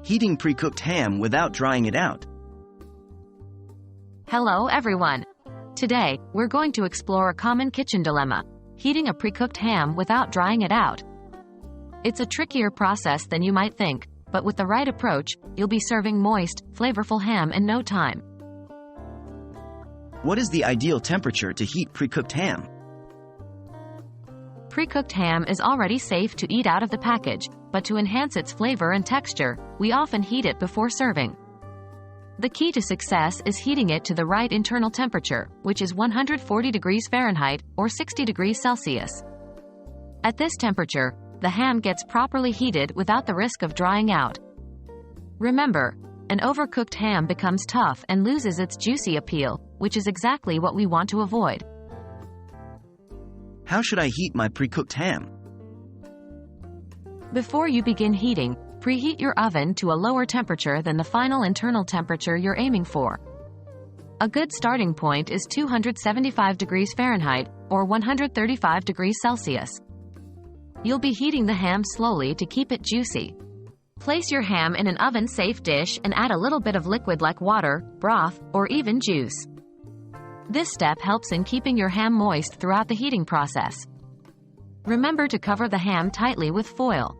Heating pre-cooked ham without drying it out. Hello everyone. Today, we're going to explore a common kitchen dilemma: heating a pre-cooked ham without drying it out. It's a trickier process than you might think, but with the right approach, you'll be serving moist, flavorful ham in no time. What is the ideal temperature to heat pre-cooked ham? Pre-cooked ham is already safe to eat out of the package, but to enhance its flavor and texture, we often heat it before serving. The key to success is heating it to the right internal temperature, which is 140 degrees Fahrenheit or 60 degrees Celsius. At this temperature, the ham gets properly heated without the risk of drying out. Remember, an overcooked ham becomes tough and loses its juicy appeal, which is exactly what we want to avoid. How should I heat my pre-cooked ham? Before you begin heating, preheat your oven to a lower temperature than the final internal temperature you're aiming for. A good starting point is 275 degrees Fahrenheit or 135 degrees Celsius. You'll be heating the ham slowly to keep it juicy. Place your ham in an oven-safe dish and add a little bit of liquid like water, broth, or even juice. This step helps in keeping your ham moist throughout the heating process. Remember to cover the ham tightly with foil.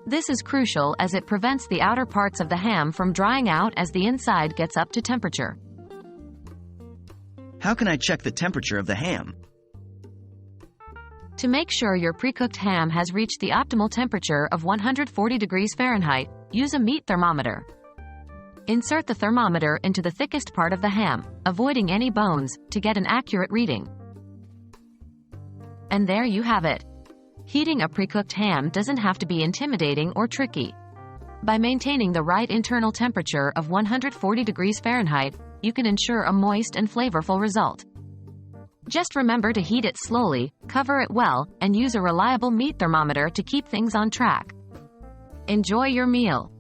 This is crucial as it prevents the outer parts of the ham from drying out as the inside gets up to temperature. How can I check the temperature of the ham? To make sure your pre-cooked ham has reached the optimal temperature of 140 degrees Fahrenheit, use a meat thermometer. Insert the thermometer into the thickest part of the ham, avoiding any bones, to get an accurate reading. And there you have it. Heating a pre-cooked ham doesn't have to be intimidating or tricky. By maintaining the right internal temperature of 140 degrees Fahrenheit, you can ensure a moist and flavorful result. Just remember to heat it slowly, cover it well, and use a reliable meat thermometer to keep things on track. Enjoy your meal.